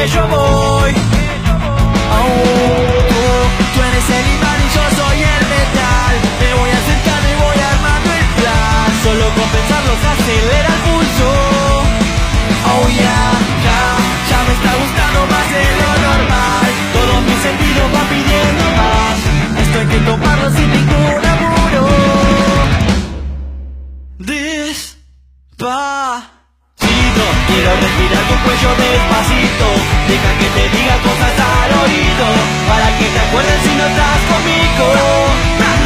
que yo voy. Tú eres el imán y yo soy el metal. Me voy acercando y voy armando el plan. Solo con pensarlo se acelera el pulso. Oh yeah, ya me está gustando más de lo normal. Todos mis sentidos van pidiendo más. Esto hay que tomarlo sin ningún apuro. Despacito, quiero respirar tu cuello despacito. Deja que te diga cosas al oído, para que te acuerdes si no estás conmigo.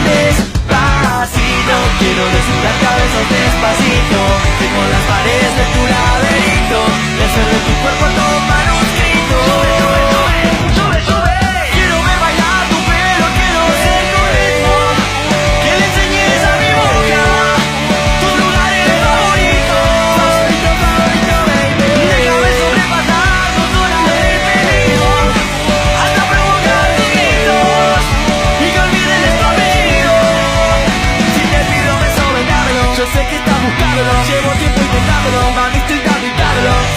Despacito, quiero desnudarte a besos despacito. Tengo las paredes de tu laberinto, y hacer de tu cuerpo todo manuscrito. Sube, sube, quiero ver bailar tu pelo, quiero ser tu ritmo. Que le enseñes a mi boca tus lugares favoritos. Déjame sobrepasar 2 horas de peligro, hasta provocar tus gritos y que olviden tu apellido. Si te pido beso, vendámelo. Yo sé que estás buscándolo, llevo tiempo intentándolo. Mami, estoy dándolo.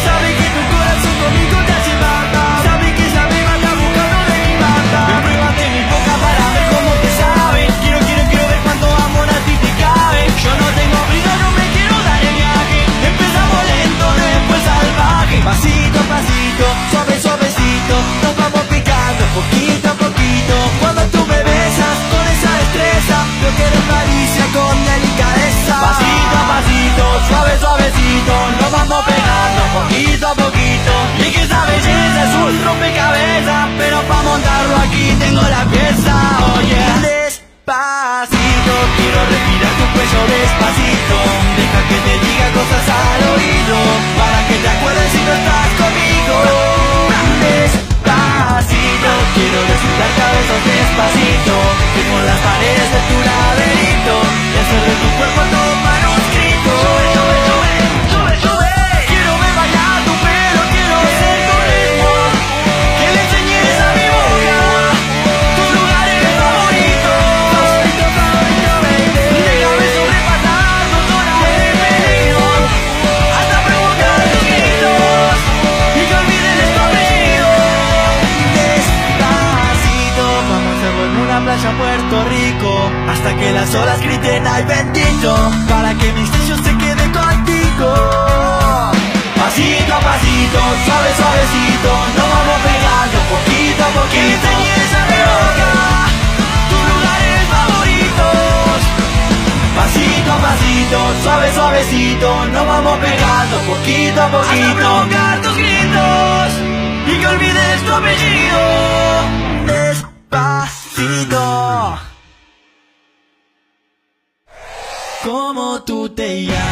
Sabe que tu corazón conmigo te hace mata. Sabe que esa me está buscando de mi banda. Me pruebas de mi boca para ver cómo te sabe. Quiero ver cuánto amor a ti te cabe. Yo no tengo prisa, no me quiero dar el viaje. Empezamos lento, después salvaje. Pasito a pasito, suave suavecito, nos vamos picando poquito a poquito. Cuando tú me besas con esa destreza, yo quiero malicia con delicadeza. Pasito a pasito, suave suavecito, nos vamos pegando poquito a poquito. Y que esa belleza es un rompecabezas, pero pa' montarlo aquí tengo la pieza. Oye, despacito, quiero respirar tu cuello despacito. Deja que te diga cosas al oído, para que te acuerdes si no estás conmigo. Despacito, quiero desnudarte a besos despacito. Tengo las paredes de tu laberinto, y hacer de tu cuerpo todo manuscrito. Sube, sube, sube, sube, sube. Quiero ver bailar tu pelo, quiero ser tu ritmo. Que le enseñes a mi boca tus lugares favoritos. Déjame sobrepasar 2 horas de peligro, hasta provocar tus gritos y que olviden tu apellido. Despacito, vamos a hacerlo en una playa en Puerto Rico, hasta que las olas griten ay bendito, para que mi sello se quede contigo. Pasito a pasito, suave suavecito, nos vamos pegando poquito a poquito. Que le enseñes a mi boca tus lugares favoritos. Pasito a pasito, suave suavecito, nos vamos pegando poquito a poquito, hasta provocar tus gritos y que olvides tu apellido. Despacito, ¿cómo tú te llamas?